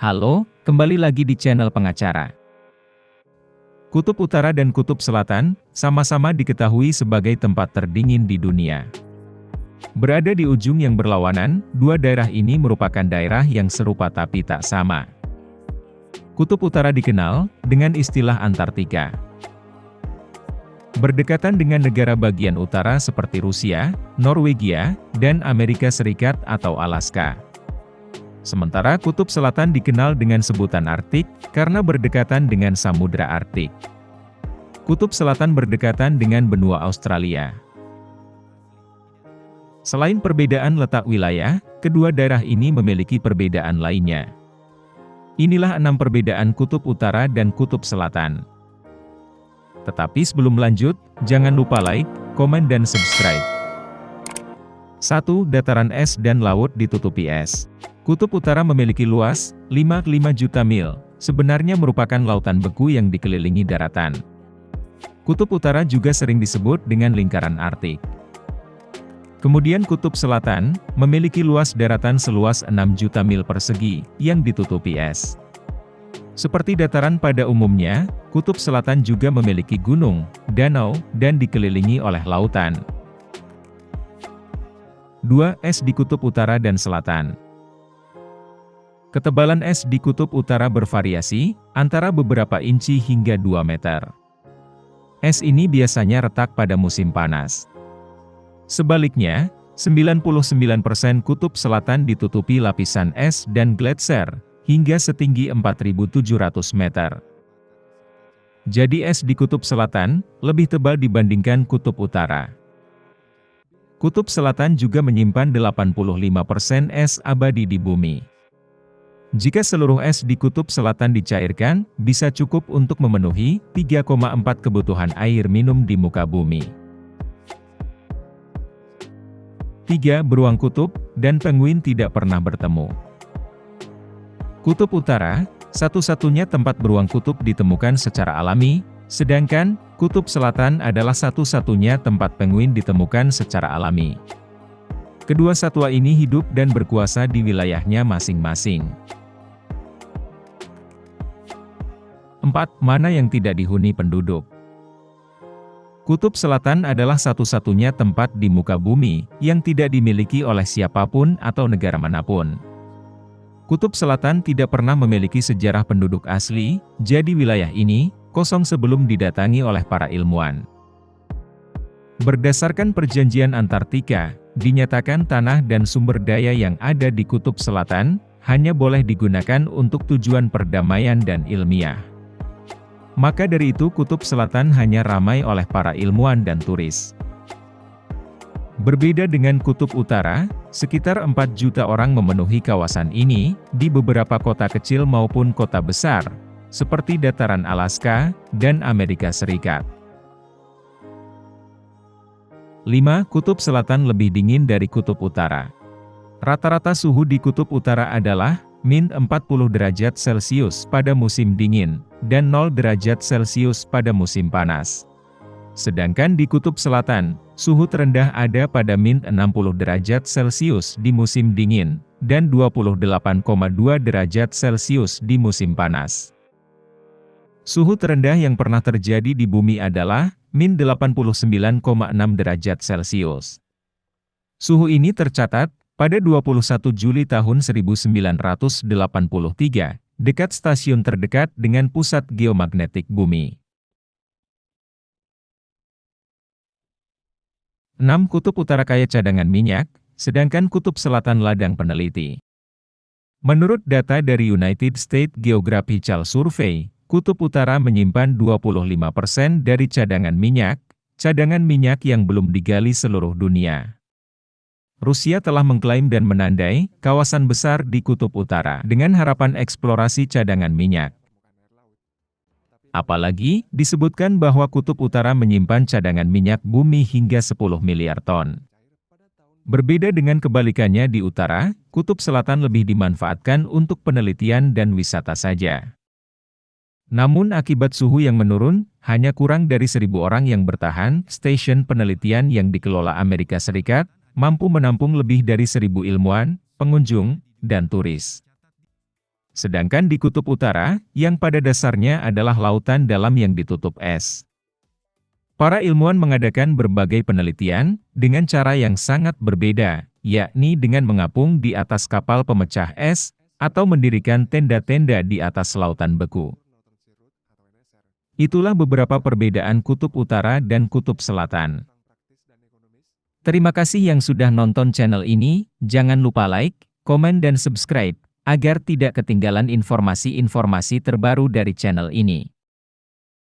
Halo, kembali lagi di channel pengacara. Kutub Utara dan Kutub Selatan, sama-sama diketahui sebagai tempat terdingin di dunia. Berada di ujung yang berlawanan, dua daerah ini merupakan daerah yang serupa tapi tak sama. Kutub Utara dikenal dengan istilah Antartika. Berdekatan dengan negara bagian utara seperti Rusia, Norwegia, dan Amerika Serikat atau Alaska. Sementara Kutub Selatan dikenal dengan sebutan Arktik, karena berdekatan dengan Samudra Arktik. Kutub Selatan berdekatan dengan benua Australia. Selain perbedaan letak wilayah, kedua daerah ini memiliki perbedaan lainnya. Inilah 6 perbedaan Kutub Utara dan Kutub Selatan. Tetapi sebelum lanjut, jangan lupa like, komen dan subscribe. 1. Dataran es dan laut ditutupi es. Kutub Utara memiliki luas 5,5 juta mil, sebenarnya merupakan lautan beku yang dikelilingi daratan. Kutub Utara juga sering disebut dengan lingkaran Arktik. Kemudian Kutub Selatan memiliki luas daratan seluas 6 juta mil persegi yang ditutupi es. Seperti dataran pada umumnya, Kutub Selatan juga memiliki gunung, danau, dan dikelilingi oleh lautan. 2. Es di Kutub Utara dan Selatan. Ketebalan es di Kutub Utara bervariasi, antara beberapa inci hingga 2 meter. Es ini biasanya retak pada musim panas. Sebaliknya, 99% Kutub Selatan ditutupi lapisan es dan gletser, hingga setinggi 4.700 meter. Jadi es di Kutub Selatan, lebih tebal dibandingkan Kutub Utara. Kutub Selatan juga menyimpan 85% es abadi di bumi. Jika seluruh es di Kutub Selatan dicairkan, bisa cukup untuk memenuhi 3,4 kebutuhan air minum di muka bumi. 3. Beruang kutub dan penguin tidak pernah bertemu. Kutub Utara, satu-satunya tempat beruang kutub ditemukan secara alami, sedangkan Kutub Selatan adalah satu-satunya tempat penguin ditemukan secara alami. Kedua satwa ini hidup dan berkuasa di wilayahnya masing-masing. 4. Mana yang tidak dihuni penduduk? Kutub Selatan adalah satu-satunya tempat di muka bumi yang tidak dimiliki oleh siapapun atau negara manapun. Kutub Selatan tidak pernah memiliki sejarah penduduk asli, jadi wilayah ini kosong sebelum didatangi oleh para ilmuwan. Berdasarkan Perjanjian Antartika, dinyatakan tanah dan sumber daya yang ada di Kutub Selatan hanya boleh digunakan untuk tujuan perdamaian dan ilmiah. Maka dari itu Kutub Selatan hanya ramai oleh para ilmuwan dan turis. Berbeda dengan Kutub Utara, sekitar 4 juta orang memenuhi kawasan ini, di beberapa kota kecil maupun kota besar, seperti dataran Alaska dan Amerika Serikat. 5. Kutub Selatan lebih dingin dari Kutub Utara. Rata-rata suhu di Kutub Utara adalah -40 derajat Celcius pada musim dingin, dan 0 derajat Celcius pada musim panas. Sedangkan di Kutub Selatan, suhu terendah ada pada -60 derajat Celcius di musim dingin, dan 28,2 derajat Celcius di musim panas. Suhu terendah yang pernah terjadi di bumi adalah -89,6 derajat Celcius. Suhu ini tercatat pada 21 Juli tahun 1983, dekat stasiun terdekat dengan pusat geomagnetik bumi. 6. Kutub Utara kaya cadangan minyak, sedangkan Kutub Selatan ladang peneliti. Menurut data dari United States Geographical Survey, Kutub Utara menyimpan 25% dari cadangan minyak yang belum digali seluruh dunia. Rusia telah mengklaim dan menandai kawasan besar di Kutub Utara dengan harapan eksplorasi cadangan minyak. Apalagi, disebutkan bahwa Kutub Utara menyimpan cadangan minyak bumi hingga 10 miliar ton. Berbeda dengan kebalikannya di utara, Kutub Selatan lebih dimanfaatkan untuk penelitian dan wisata saja. Namun akibat suhu yang menurun, hanya kurang dari 1.000 orang yang bertahan, stasiun penelitian yang dikelola Amerika Serikat, mampu menampung lebih dari 1.000 ilmuwan, pengunjung, dan turis. Sedangkan di kutub utara, yang pada dasarnya adalah lautan dalam yang ditutup es. Para ilmuwan mengadakan berbagai penelitian, dengan cara yang sangat berbeda, yakni dengan mengapung di atas kapal pemecah es, atau mendirikan tenda-tenda di atas lautan beku. Itulah beberapa perbedaan kutub utara dan kutub selatan. Terima kasih yang sudah nonton channel ini, jangan lupa like, komen dan subscribe, agar tidak ketinggalan informasi-informasi terbaru dari channel ini.